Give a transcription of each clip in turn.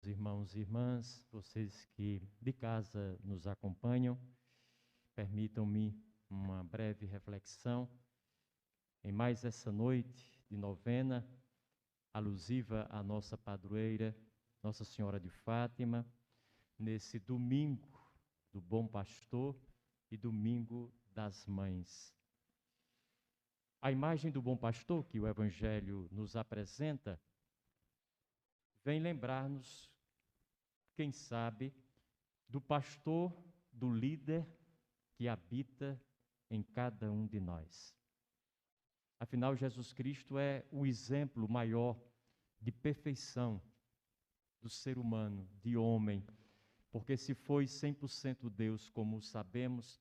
Irmãos e irmãs, vocês que de casa nos acompanham, permitam-me uma breve reflexão em mais essa noite de novena, alusiva à nossa padroeira, Nossa Senhora de Fátima, nesse domingo do Bom Pastor e domingo das Mães. A imagem do Bom Pastor que o Evangelho nos apresenta vem lembrar-nos, quem sabe, do pastor, do líder que habita em cada um de nós. Afinal, Jesus Cristo é o exemplo maior de perfeição do ser humano, de homem, porque se foi 100% Deus, como sabemos,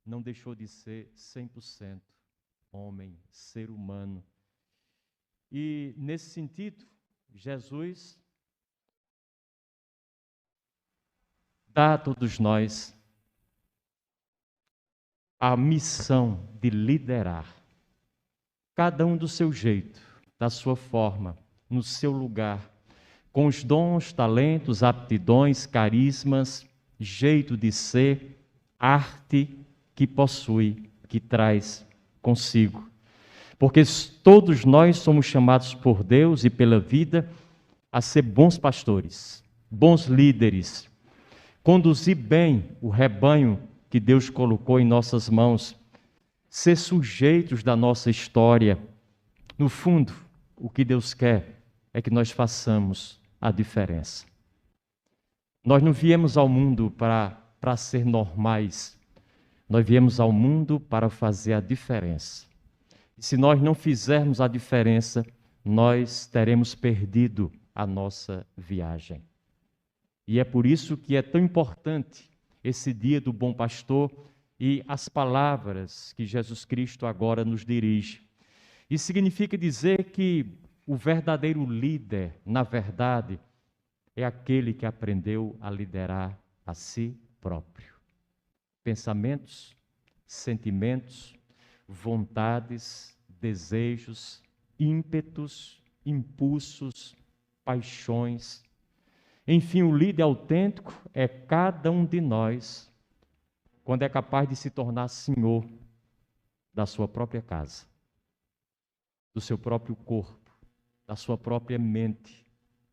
não deixou de ser 100% homem, ser humano. E, nesse sentido, Jesus dá a todos nós a missão de liderar, cada um do seu jeito, da sua forma, no seu lugar, com os dons, talentos, aptidões, carismas, jeito de ser, arte que possui, que traz consigo. Porque todos nós somos chamados por Deus e pela vida a ser bons pastores, bons líderes, conduzir bem o rebanho que Deus colocou em nossas mãos, ser sujeitos da nossa história. No fundo, o que Deus quer é que nós façamos a diferença. Nós não viemos ao mundo para ser normais, nós viemos ao mundo para fazer a diferença. E se nós não fizermos a diferença, nós teremos perdido a nossa viagem. E é por isso que é tão importante esse dia do Bom Pastor e as palavras que Jesus Cristo agora nos dirige. Isso significa dizer que o verdadeiro líder, na verdade, é aquele que aprendeu a liderar a si próprio. Pensamentos, sentimentos, vontades, desejos, ímpetos, impulsos, paixões. Enfim, o líder autêntico é cada um de nós, quando é capaz de se tornar senhor da sua própria casa, do seu próprio corpo, da sua própria mente,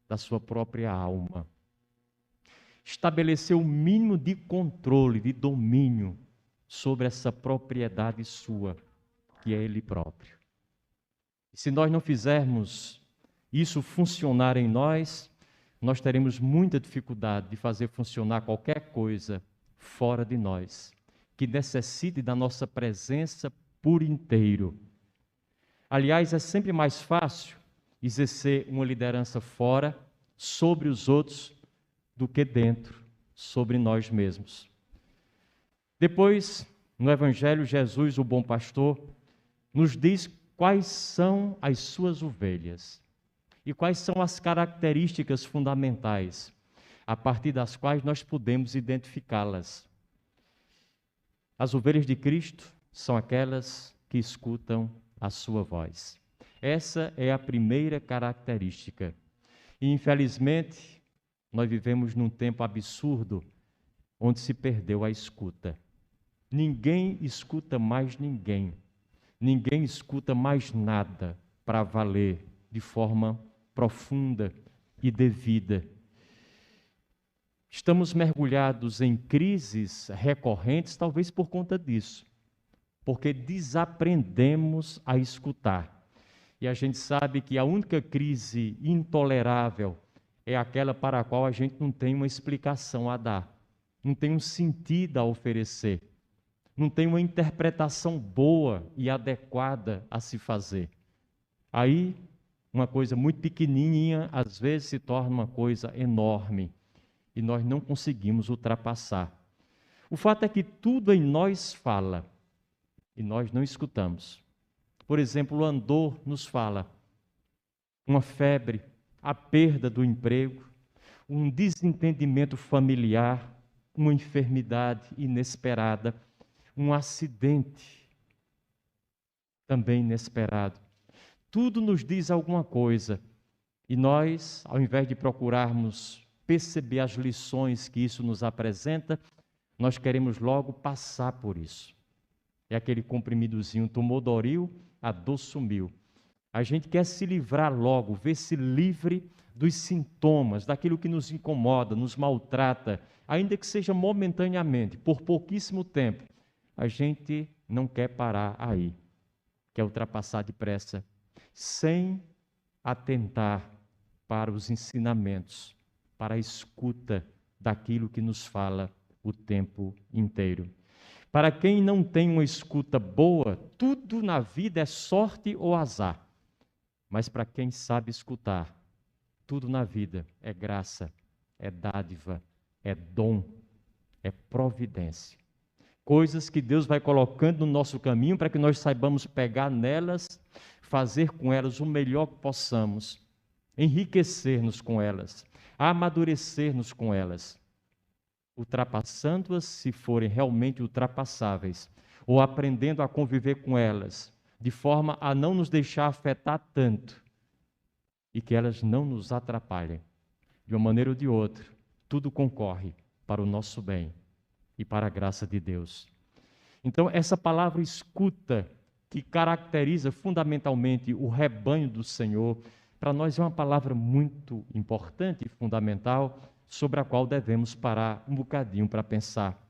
da sua própria alma. Estabelecer o mínimo de controle, de domínio sobre essa propriedade sua, que é Ele próprio. E se nós não fizermos isso funcionar em nós, nós teremos muita dificuldade de fazer funcionar qualquer coisa fora de nós, que necessite da nossa presença por inteiro. Aliás, é sempre mais fácil exercer uma liderança fora, sobre os outros, do que dentro, sobre nós mesmos. Depois, no Evangelho, Jesus, o bom pastor, nos diz quais são as suas ovelhas e quais são as características fundamentais a partir das quais nós podemos identificá-las. As ovelhas de Cristo são aquelas que escutam a sua voz. Essa é a primeira característica. E, infelizmente, nós vivemos num tempo absurdo onde se perdeu a escuta. Ninguém escuta mais ninguém. Ninguém escuta mais nada para valer de forma profunda e devida. Estamos mergulhados em crises recorrentes, talvez por conta disso, porque desaprendemos a escutar. E a gente sabe que a única crise intolerável é aquela para a qual a gente não tem uma explicação a dar, não tem um sentido a oferecer, não tem uma interpretação boa e adequada a se fazer. Aí, uma coisa muito pequenininha, às vezes se torna uma coisa enorme, e nós não conseguimos ultrapassar. O fato é que tudo em nós fala, e nós não escutamos. Por exemplo, o andor nos fala, uma febre, a perda do emprego, um desentendimento familiar, uma enfermidade inesperada, um acidente também inesperado. Tudo nos diz alguma coisa, e nós, ao invés de procurarmos perceber as lições que isso nos apresenta, nós queremos logo passar por isso. É aquele comprimidozinho, tomou Doril, a dor sumiu. A gente quer se livrar logo, ver-se livre dos sintomas, daquilo que nos incomoda, nos maltrata, ainda que seja momentaneamente, por pouquíssimo tempo. A gente não quer parar aí, quer ultrapassar depressa, sem atentar para os ensinamentos, para a escuta daquilo que nos fala o tempo inteiro. Para quem não tem uma escuta boa, tudo na vida é sorte ou azar. Mas para quem sabe escutar, tudo na vida é graça, é dádiva, é dom, é providência. Coisas que Deus vai colocando no nosso caminho para que nós saibamos pegar nelas, fazer com elas o melhor que possamos, enriquecer-nos com elas, amadurecer-nos com elas, ultrapassando-as se forem realmente ultrapassáveis, ou aprendendo a conviver com elas, de forma a não nos deixar afetar tanto e que elas não nos atrapalhem. De uma maneira ou de outra, tudo concorre para o nosso bem e para a graça de Deus. Então, essa palavra escuta, que caracteriza fundamentalmente o rebanho do Senhor, para nós é uma palavra muito importante e fundamental, sobre a qual devemos parar um bocadinho para pensar.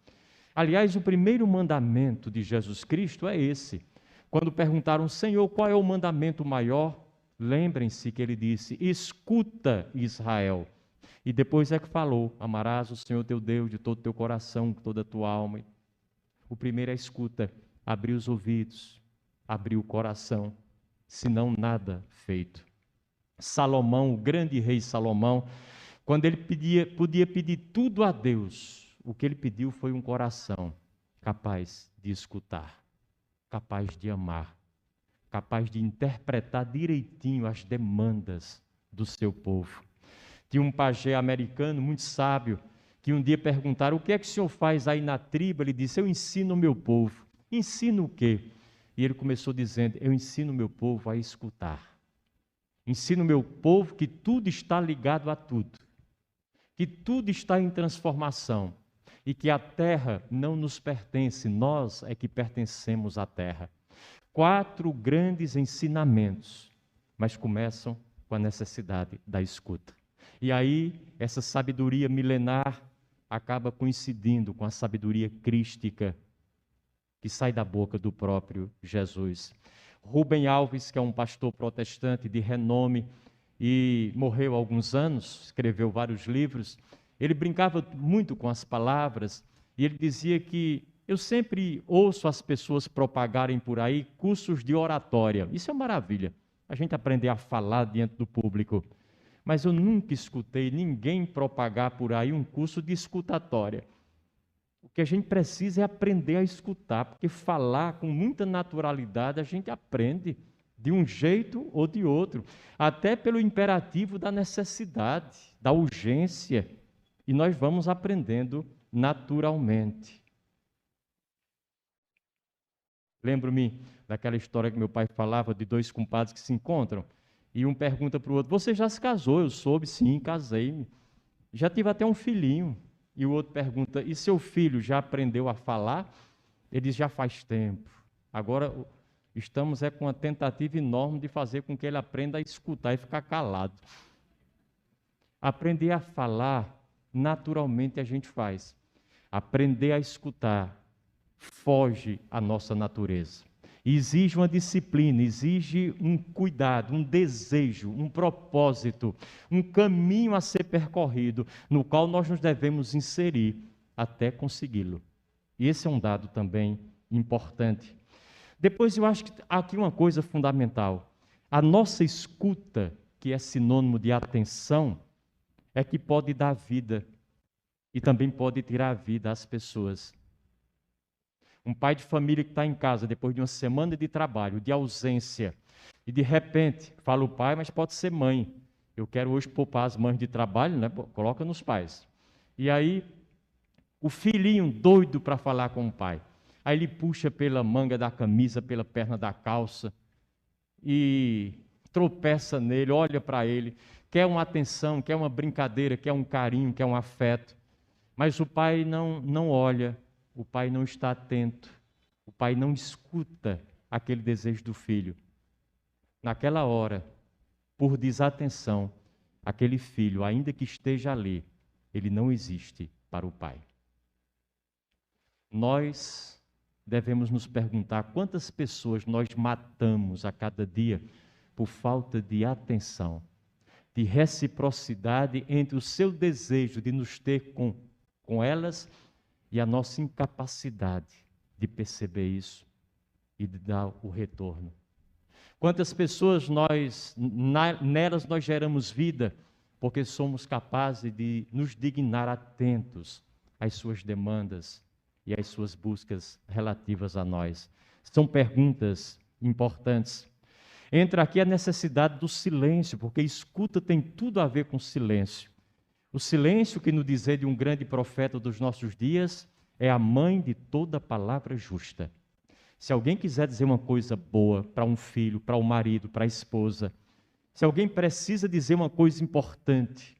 Aliás, o primeiro mandamento de Jesus Cristo é esse. Quando perguntaram, Senhor, qual é o mandamento maior? Lembrem-se que ele disse, escuta, Israel. E depois é que falou, amarás o Senhor teu Deus de todo o teu coração, de toda a tua alma. O primeiro é a escuta, abrir os ouvidos, abrir o coração, senão nada feito. Salomão, o grande rei Salomão, quando ele podia pedir tudo a Deus, o que ele pediu foi um coração capaz de escutar, capaz de amar, capaz de interpretar direitinho as demandas do seu povo. Tinha um pajé americano muito sábio, que um dia perguntaram, o que é que o senhor faz aí na tribo? Ele disse, eu ensino o meu povo. Ensino o quê? E ele começou dizendo, eu ensino o meu povo a escutar. Ensino o meu povo que tudo está ligado a tudo, que tudo está em transformação e que a terra não nos pertence, nós é que pertencemos à terra. 4 grandes ensinamentos, mas começam com a necessidade da escuta. E aí, essa sabedoria milenar acaba coincidindo com a sabedoria crística que sai da boca do próprio Jesus. Rubem Alves, que é um pastor protestante de renome e morreu há alguns anos, escreveu vários livros, ele brincava muito com as palavras e ele dizia que eu sempre ouço as pessoas propagarem por aí cursos de oratória. Isso é maravilha, a gente aprender a falar diante do público. Mas eu nunca escutei ninguém propagar por aí um curso de escutatória. O que a gente precisa é aprender a escutar, porque falar com muita naturalidade a gente aprende de um jeito ou de outro, até pelo imperativo da necessidade, da urgência, e nós vamos aprendendo naturalmente. Lembro-me daquela história que meu pai falava de 2 compadres que se encontram, e um pergunta para o outro, você já se casou? Eu soube, sim, casei-me. Já tive até um filhinho. E o outro pergunta, e seu filho já aprendeu a falar? Ele diz, já faz tempo. Agora estamos com uma tentativa enorme de fazer com que ele aprenda a escutar e ficar calado. Aprender a falar, naturalmente a gente faz. Aprender a escutar foge à nossa natureza. Exige uma disciplina, exige um cuidado, um desejo, um propósito, um caminho a ser percorrido, no qual nós nos devemos inserir até consegui-lo. E esse é um dado também importante. Depois eu acho que há aqui uma coisa fundamental. A nossa escuta, que é sinônimo de atenção, é que pode dar vida e também pode tirar a vida às pessoas. Um pai de família que está em casa, depois de uma semana de trabalho, de ausência, e de repente, fala o pai, mas pode ser mãe. Eu quero hoje poupar as mães de trabalho, né? Coloca nos pais. E aí, o filhinho doido para falar com o pai. Aí ele puxa pela manga da camisa, pela perna da calça, e tropeça nele, olha para ele, quer uma atenção, quer uma brincadeira, quer um carinho, quer um afeto. Mas o pai não olha, o pai não está atento, o pai não escuta aquele desejo do filho. Naquela hora, por desatenção, aquele filho, ainda que esteja ali, ele não existe para o pai. Nós devemos nos perguntar quantas pessoas nós matamos a cada dia por falta de atenção, de reciprocidade entre o seu desejo de nos ter com elas e a nossa incapacidade de perceber isso e de dar o retorno. Quantas pessoas nelas nós geramos vida, porque somos capazes de nos dignar atentos às suas demandas e às suas buscas relativas a nós. São perguntas importantes. Entra aqui a necessidade do silêncio, porque escuta tem tudo a ver com silêncio. O silêncio, que no dizer de um grande profeta dos nossos dias, é a mãe de toda palavra justa. Se alguém quiser dizer uma coisa boa para um filho, para o marido, para a esposa, se alguém precisa dizer uma coisa importante,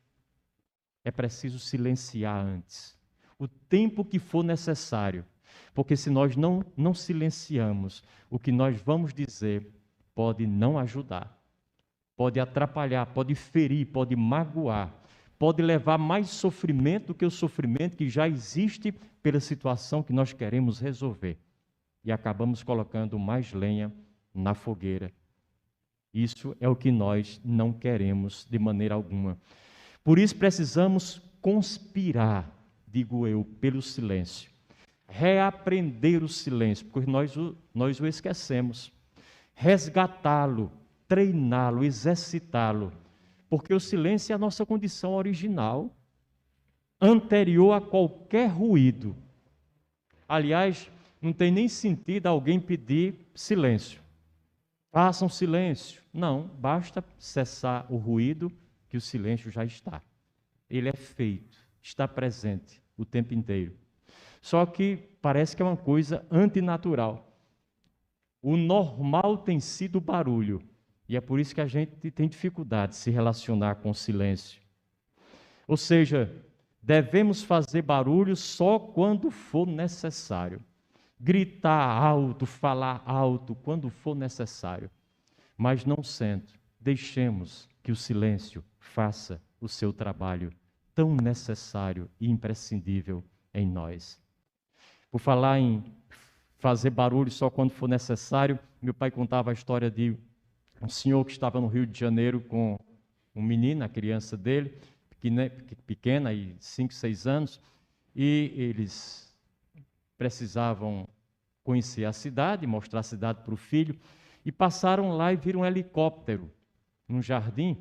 é preciso silenciar antes, o tempo que for necessário, porque se nós não silenciamos, o que nós vamos dizer pode não ajudar, pode atrapalhar, pode ferir, pode magoar, pode levar mais sofrimento do que o sofrimento que já existe pela situação que nós queremos resolver. E acabamos colocando mais lenha na fogueira. Isso é o que nós não queremos de maneira alguma. Por isso precisamos conspirar, digo eu, pelo silêncio. Reaprender o silêncio, porque nós o esquecemos. Resgatá-lo, treiná-lo, exercitá-lo. Porque o silêncio é a nossa condição original, anterior a qualquer ruído. Aliás, não tem nem sentido alguém pedir silêncio. Façam silêncio. Não, basta cessar o ruído que o silêncio já está. Ele é feito, está presente o tempo inteiro. Só que parece que é uma coisa antinatural. O normal tem sido o barulho. E é por isso que a gente tem dificuldade de se relacionar com o silêncio. Ou seja, devemos fazer barulho só quando for necessário. Gritar alto, falar alto, quando for necessário. Mas não sendo, deixemos que o silêncio faça o seu trabalho tão necessário e imprescindível em nós. Por falar em fazer barulho só quando for necessário, meu pai contava a história de um senhor que estava no Rio de Janeiro com um menino, a criança dele, pequena, 5, 6 anos, e eles precisavam conhecer a cidade, mostrar a cidade para o filho, e passaram lá e viram um helicóptero num jardim,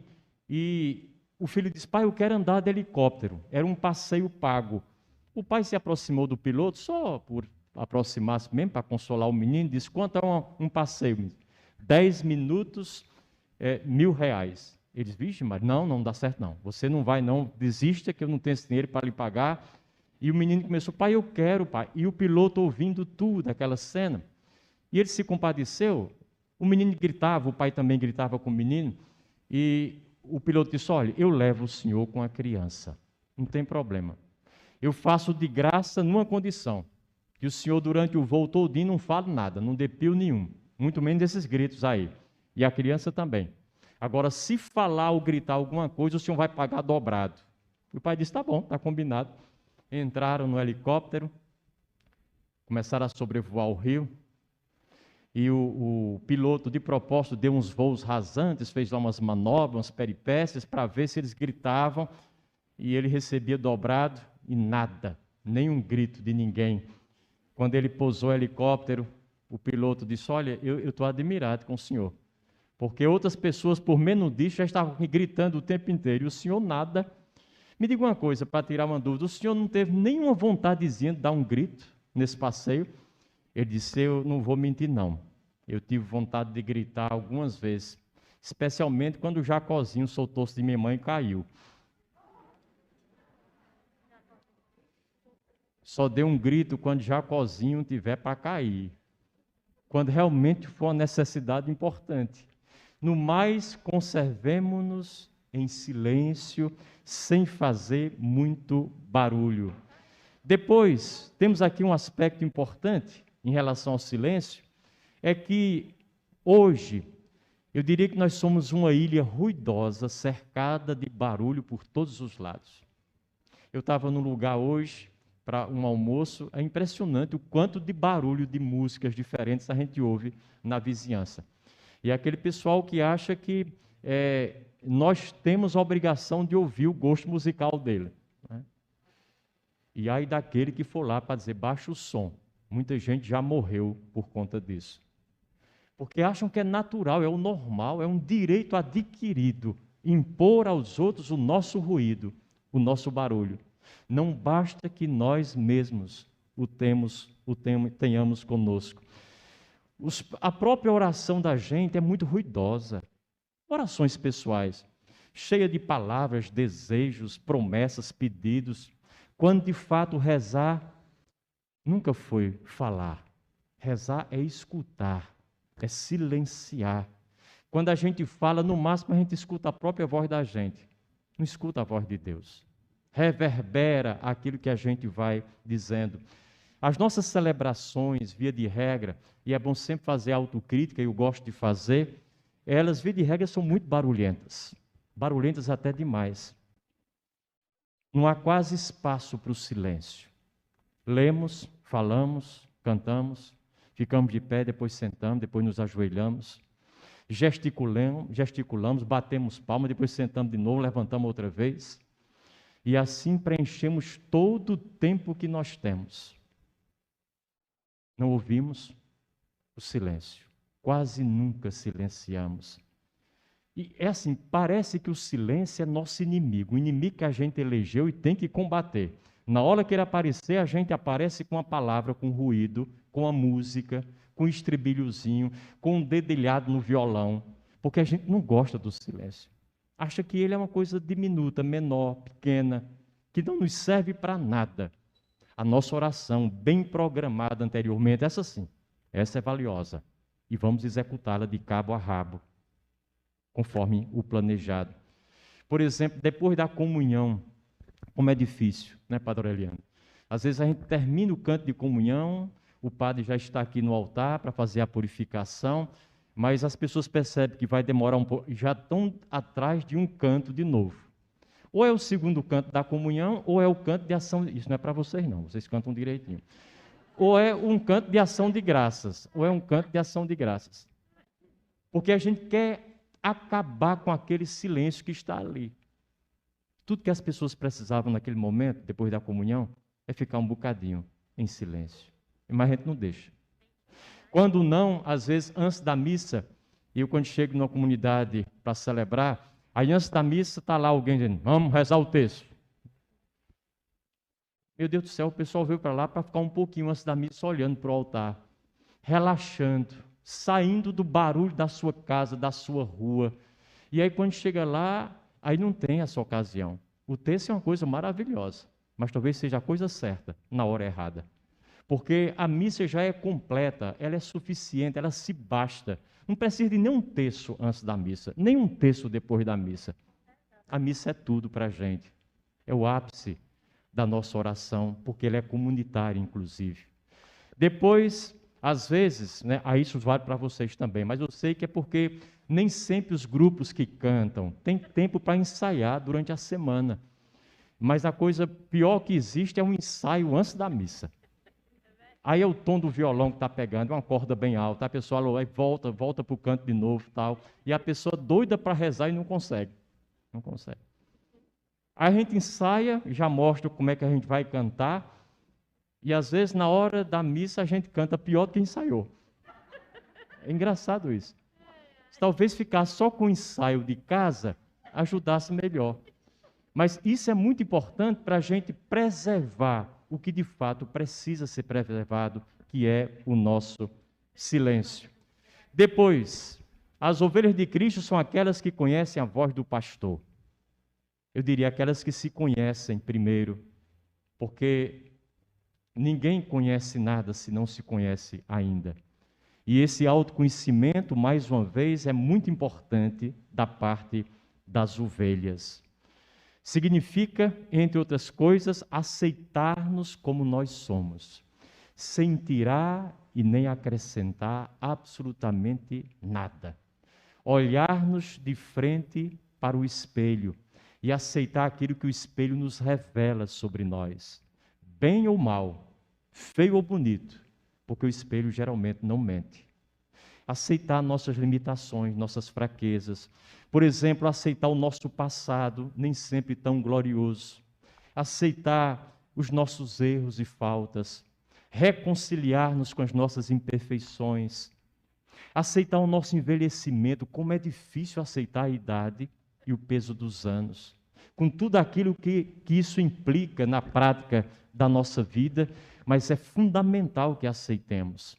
e o filho disse: pai, eu quero andar de helicóptero. Era um passeio pago. O pai se aproximou do piloto, só por aproximar-se mesmo, para consolar o menino, disse: quanto é um passeio? 10 minutos, R$1.000. Ele disse: vixe, mas não dá certo não, você não vai não, desista que eu não tenho esse dinheiro para lhe pagar. E o menino começou: pai, eu quero, pai. E o piloto ouvindo tudo, aquela cena, e ele se compadeceu. O menino gritava, o pai também gritava com o menino, e o piloto disse: olha, eu levo o senhor com a criança, não tem problema. Eu faço de graça numa condição, que o senhor durante o voo todinho não fale nada, não dê pio nenhum, muito menos esses gritos aí, e a criança também. Agora, se falar ou gritar alguma coisa, o senhor vai pagar dobrado. O pai disse: tá bom, está combinado. Entraram no helicóptero, começaram a sobrevoar o rio, e o piloto, de propósito, deu uns voos rasantes, fez lá umas manobras, umas peripécias, para ver se eles gritavam, e ele recebia dobrado, e nada, nenhum grito de ninguém. Quando ele pousou o helicóptero, o piloto disse: olha, eu estou admirado com o senhor, porque outras pessoas, por menos disso, já estavam gritando o tempo inteiro, e o senhor nada. Me diga uma coisa, para tirar uma dúvida: o senhor não teve nenhuma vontadezinha de dar um grito nesse passeio? Ele disse: eu não vou mentir não, eu tive vontade de gritar algumas vezes, especialmente quando o Jacozinho soltou-se de minha mãe e caiu. Só dê um grito quando Jacozinho tiver para cair, quando realmente for uma necessidade importante. No mais, conservemo-nos em silêncio, sem fazer muito barulho. Depois, temos aqui um aspecto importante em relação ao silêncio, é que hoje, eu diria que nós somos uma ilha ruidosa, cercada de barulho por todos os lados. Eu estava num lugar hoje, para um almoço, é impressionante o quanto de barulho de músicas diferentes a gente ouve na vizinhança. E é aquele pessoal que acha que nós temos a obrigação de ouvir o gosto musical dele, né? E aí daquele que for lá para dizer, baixa o som. Muita gente já morreu por conta disso. Porque acham que é natural, é o normal, é um direito adquirido, impor aos outros o nosso ruído, o nosso barulho. Não basta que nós mesmos tenhamos conosco. A própria oração da gente é muito ruidosa. Orações pessoais, cheia de palavras, desejos, promessas, pedidos, quando de fato rezar nunca foi falar. Rezar é escutar, é silenciar. Quando a gente fala, no máximo a gente escuta a própria voz da gente, não escuta a voz de Deus. Reverbera aquilo que a gente vai dizendo. As nossas celebrações, via de regra, e é bom sempre fazer autocrítica, e eu gosto de fazer, elas, via de regra, são muito barulhentas. Barulhentas até demais. Não há quase espaço para o silêncio. Lemos, falamos, cantamos, ficamos de pé, depois sentamos, depois nos ajoelhamos, gesticulamos, batemos palmas, depois sentamos de novo, levantamos outra vez. E assim preenchemos todo o tempo que nós temos. Não ouvimos o silêncio. Quase nunca silenciamos. E é assim, parece que o silêncio é nosso inimigo, o inimigo que a gente elegeu e tem que combater. Na hora que ele aparecer, a gente aparece com a palavra, com ruído, com a música, com o estribilhozinho, com um dedilhado no violão, porque a gente não gosta do silêncio. Acha que ele é uma coisa diminuta, menor, pequena, que não nos serve para nada. A nossa oração, bem programada anteriormente, essa sim, essa é valiosa. E vamos executá-la de cabo a rabo, conforme o planejado. Por exemplo, depois da comunhão, como é difícil, né, Padre Aureliano? Às vezes a gente termina o canto de comunhão, o padre já está aqui no altar para fazer a purificação, mas as pessoas percebem que vai demorar um pouco, já estão atrás de um canto de novo. Ou é o segundo canto da comunhão, ou é o canto de ação, isso não é para vocês não, vocês cantam direitinho. Ou é um canto de ação de graças, ou é um canto de ação de graças. Porque a gente quer acabar com aquele silêncio que está ali. Tudo que as pessoas precisavam naquele momento, depois da comunhão, é ficar um bocadinho em silêncio. Mas a gente não deixa. Quando não, às vezes, antes da missa, eu quando chego numa comunidade para celebrar, aí antes da missa está lá alguém dizendo, vamos rezar o texto. Meu Deus do céu, o pessoal veio para lá para ficar um pouquinho antes da missa olhando para o altar, relaxando, saindo do barulho da sua casa, da sua rua. E aí quando chega lá, aí não tem essa ocasião. O texto é uma coisa maravilhosa, mas talvez seja a coisa certa, na hora errada. Porque a missa já é completa, ela é suficiente, ela se basta. Não precisa de nenhum texto antes da missa, nenhum texto depois da missa. A missa é tudo para a gente. É o ápice da nossa oração, porque ela é comunitária, inclusive. Depois, às vezes, né, isso vale para vocês também, mas eu sei que é porque nem sempre os grupos que cantam têm tempo para ensaiar durante a semana. Mas a coisa pior que existe é um ensaio antes da missa. Aí é o tom do violão que está pegando, é uma corda bem alta, a pessoa aí volta para o canto de novo, tal, e a pessoa doida para rezar e não consegue. Não consegue. Aí a gente ensaia, já mostra como é que a gente vai cantar, e às vezes na hora da missa a gente canta pior do que ensaiou. É engraçado isso. Talvez ficar só com o ensaio de casa ajudasse melhor. Mas isso é muito importante para a gente preservar o que de fato precisa ser preservado, que é o nosso silêncio. Depois, as ovelhas de Cristo são aquelas que conhecem a voz do pastor. Eu diria aquelas que se conhecem primeiro, porque ninguém conhece nada se não se conhece ainda. E esse autoconhecimento, mais uma vez, é muito importante da parte das ovelhas. Significa, entre outras coisas, aceitar-nos como nós somos, sem tirar e nem acrescentar absolutamente nada. Olhar-nos de frente para o espelho e aceitar aquilo que o espelho nos revela sobre nós, bem ou mal, feio ou bonito, porque o espelho geralmente não mente. Aceitar nossas limitações, nossas fraquezas. Por exemplo, aceitar o nosso passado, nem sempre tão glorioso. Aceitar os nossos erros e faltas. Reconciliar-nos com as nossas imperfeições. Aceitar o nosso envelhecimento, como é difícil aceitar a idade e o peso dos anos. Com tudo aquilo que isso implica na prática da nossa vida, mas é fundamental que aceitemos.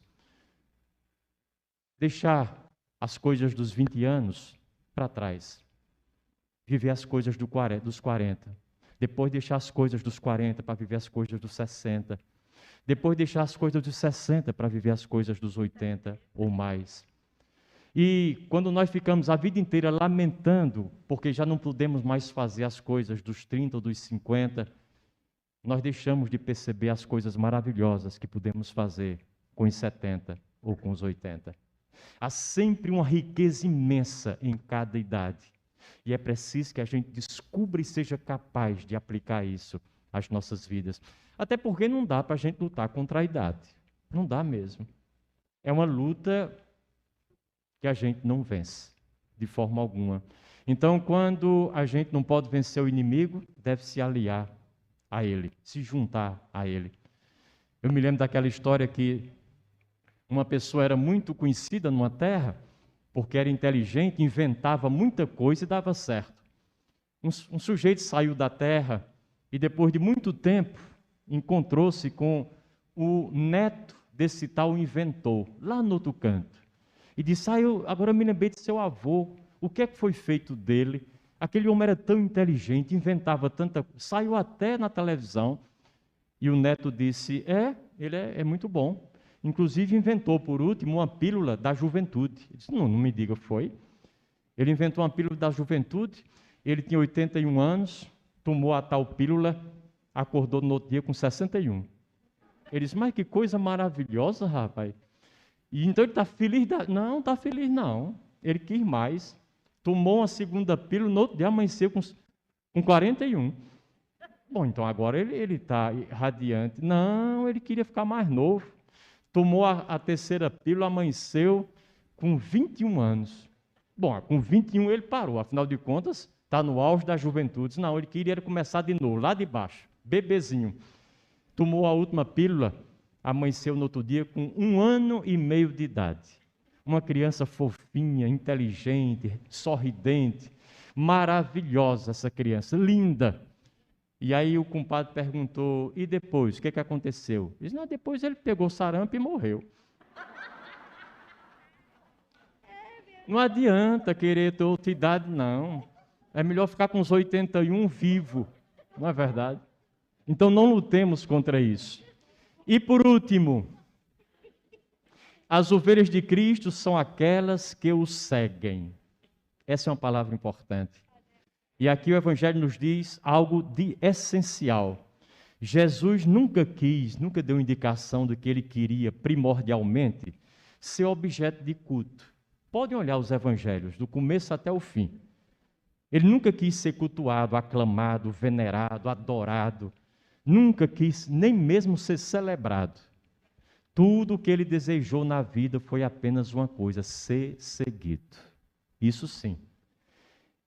Deixar as coisas dos 20 anos para trás. Viver as coisas dos 40. Depois deixar as coisas dos 40 para viver as coisas dos 60. Depois deixar as coisas dos 60 para viver as coisas dos 80 ou mais. E quando nós ficamos a vida inteira lamentando, porque já não podemos mais fazer as coisas dos 30 ou dos 50, nós deixamos de perceber as coisas maravilhosas que podemos fazer com os 70 ou com os 80. Há sempre uma riqueza imensa em cada idade. E é preciso que a gente descubra e seja capaz de aplicar isso às nossas vidas. Até porque não dá para a gente lutar contra a idade. Não dá mesmo. É uma luta que a gente não vence, de forma alguma. Então, quando a gente não pode vencer o inimigo, deve se aliar a ele, se juntar a ele. Eu me lembro daquela história que uma pessoa era muito conhecida numa terra, porque era inteligente, inventava muita coisa e dava certo. Um sujeito saiu da terra e depois de muito tempo encontrou-se com o neto desse tal inventor, lá no outro canto. E disse, agora eu me lembrei de seu avô, o que é que foi feito dele? Aquele homem era tão inteligente, inventava tanta coisa, saiu até na televisão. E o neto disse, ele é muito bom. Inclusive inventou, por último, uma pílula da juventude. Ele disse, não me diga, foi. Ele inventou uma pílula da juventude, ele tinha 81 anos, tomou a tal pílula, acordou no outro dia com 61. Ele disse, mas que coisa maravilhosa, rapaz. E então ele está feliz? Não, está feliz não. Ele quis mais. Tomou uma segunda pílula, no outro dia amanheceu com 41. Bom, então agora ele está radiante. Não, ele queria ficar mais novo. Tomou a terceira pílula, amanheceu com 21 anos. Bom, com 21 ele parou, afinal de contas, está no auge da juventude. Não, ele queria começar de novo, lá de baixo, bebezinho. Tomou a última pílula, amanheceu no outro dia com 1 ano e meio de idade. Uma criança fofinha, inteligente, sorridente, maravilhosa essa criança, linda. E aí o compadre perguntou, e depois, o que aconteceu? Ele disse, não, depois ele pegou sarampo e morreu. Não adianta querer ter outra idade, não. É melhor ficar com os 81 vivo, não é verdade? Então não lutemos contra isso. E por último, as ovelhas de Cristo são aquelas que o seguem. Essa é uma palavra importante. E aqui o Evangelho nos diz algo de essencial. Jesus nunca deu indicação de que ele queria primordialmente ser objeto de culto. Podem olhar os Evangelhos, do começo até o fim. Ele nunca quis ser cultuado, aclamado, venerado, adorado. Nunca quis nem mesmo ser celebrado. Tudo o que ele desejou na vida foi apenas uma coisa, ser seguido. Isso sim.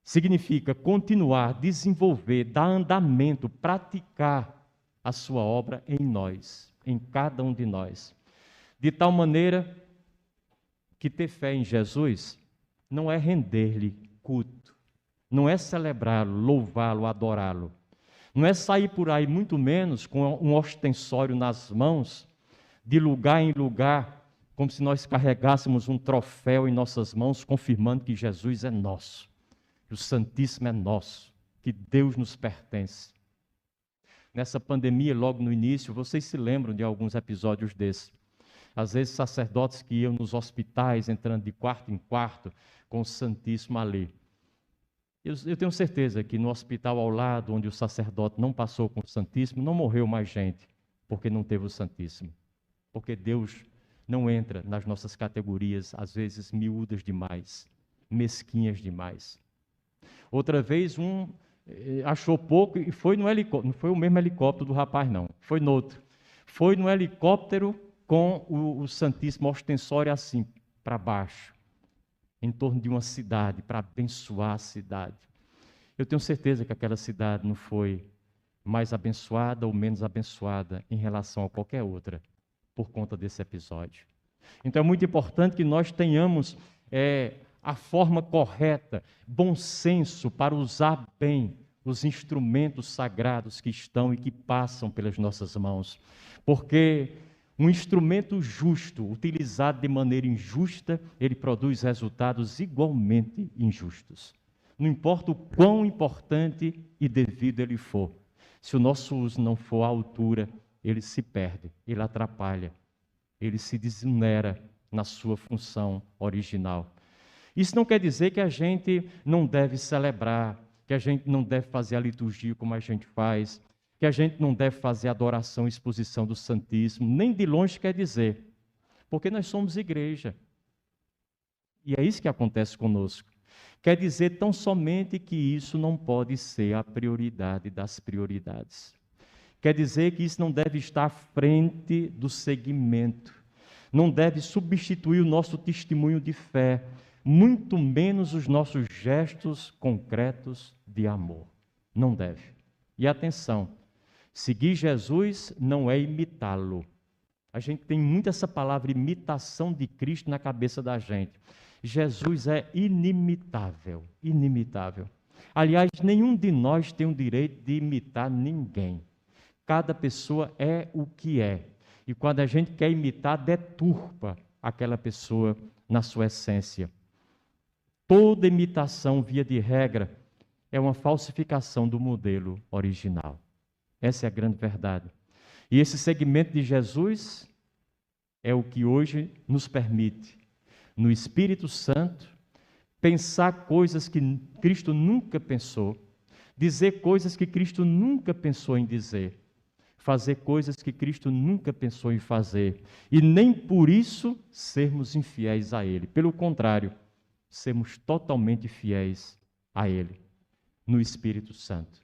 Significa continuar, desenvolver, dar andamento, praticar a sua obra em nós, em cada um de nós. De tal maneira que ter fé em Jesus não é render-lhe culto, não é celebrá-lo, louvá-lo, adorá-lo. Não é sair por aí, muito menos, com um ostensório nas mãos, de lugar em lugar, como se nós carregássemos um troféu em nossas mãos, confirmando que Jesus é nosso. Que o Santíssimo é nosso, que Deus nos pertence. Nessa pandemia, logo no início, vocês se lembram de alguns episódios desses. Às vezes, sacerdotes que iam nos hospitais, entrando de quarto em quarto, com o Santíssimo ali. Eu tenho certeza que no hospital ao lado, onde o sacerdote não passou com o Santíssimo, não morreu mais gente, porque não teve o Santíssimo. Porque Deus não entra nas nossas categorias, às vezes miúdas demais, mesquinhas demais. Outra vez, achou pouco e foi no helicóptero, não foi o mesmo helicóptero do rapaz, não, foi no outro. Foi no helicóptero com o Santíssimo ostensório assim, para baixo, em torno de uma cidade, para abençoar a cidade. Eu tenho certeza que aquela cidade não foi mais abençoada ou menos abençoada em relação a qualquer outra, por conta desse episódio. Então é muito importante que nós tenhamos a forma correta, bom senso para usar bem os instrumentos sagrados que estão e que passam pelas nossas mãos. Porque um instrumento justo, utilizado de maneira injusta, ele produz resultados igualmente injustos. Não importa o quão importante e devido ele for, se o nosso uso não for à altura, ele se perde, ele atrapalha, ele se desunera na sua função original. Isso não quer dizer que a gente não deve celebrar, que a gente não deve fazer a liturgia como a gente faz, que a gente não deve fazer adoração e exposição do Santíssimo, nem de longe quer dizer, porque nós somos igreja. E é isso que acontece conosco. Quer dizer tão somente que isso não pode ser a prioridade das prioridades. Quer dizer que isso não deve estar à frente do segmento, não deve substituir o nosso testemunho de fé, muito menos os nossos gestos concretos de amor. Não deve. E atenção, seguir Jesus não é imitá-lo. A gente tem muito essa palavra imitação de Cristo na cabeça da gente. Jesus é inimitável, inimitável. Aliás, nenhum de nós tem o direito de imitar ninguém. Cada pessoa é o que é. E quando a gente quer imitar, deturpa aquela pessoa na sua essência. Toda imitação, via de regra, é uma falsificação do modelo original. Essa é a grande verdade. E esse segmento de Jesus é o que hoje nos permite, no Espírito Santo, pensar coisas que Cristo nunca pensou, dizer coisas que Cristo nunca pensou em dizer, fazer coisas que Cristo nunca pensou em fazer, e nem por isso sermos infiéis a Ele. Pelo contrário, sermos totalmente fiéis a Ele, no Espírito Santo.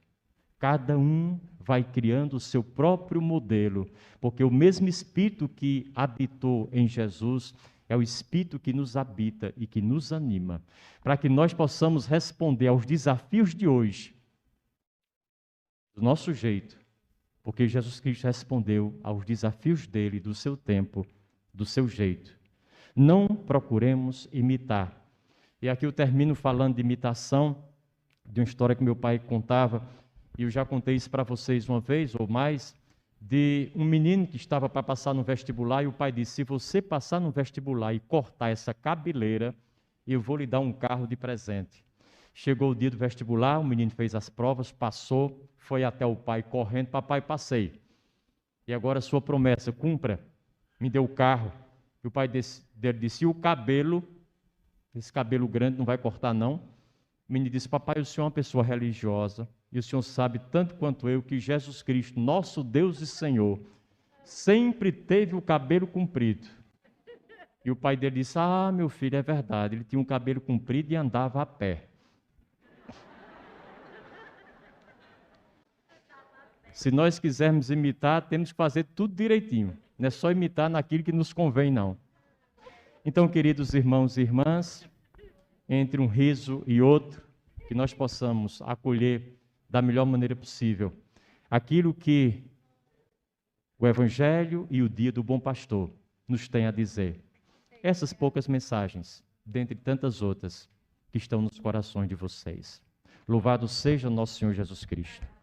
Cada um vai criando o seu próprio modelo, porque o mesmo Espírito que habitou em Jesus é o Espírito que nos habita e que nos anima, para que nós possamos responder aos desafios de hoje, do nosso jeito, porque Jesus Cristo respondeu aos desafios dele, do seu tempo, do seu jeito. Não procuremos imitar. E aqui eu termino falando de imitação, de uma história que meu pai contava, e eu já contei isso para vocês uma vez ou mais, de um menino que estava para passar no vestibular, e o pai disse: se você passar no vestibular e cortar essa cabeleira, eu vou lhe dar um carro de presente. Chegou o dia do vestibular, o menino fez as provas, passou, foi até o pai correndo: papai, passei. E agora sua promessa, cumpra, me deu o carro. E o pai dele disse: e o cabelo? Esse cabelo grande não vai cortar, não? O menino disse: papai, o senhor é uma pessoa religiosa, e o senhor sabe tanto quanto eu que Jesus Cristo, nosso Deus e Senhor, sempre teve o cabelo comprido. E o pai dele disse: ah, meu filho, é verdade, ele tinha um cabelo comprido e andava a pé. Se nós quisermos imitar, temos que fazer tudo direitinho. Não é só imitar naquilo que nos convém, não. Então, queridos irmãos e irmãs, entre um riso e outro, que nós possamos acolher da melhor maneira possível aquilo que o Evangelho e o Dia do Bom Pastor nos têm a dizer. Essas poucas mensagens, dentre tantas outras, que estão nos corações de vocês. Louvado seja nosso Senhor Jesus Cristo.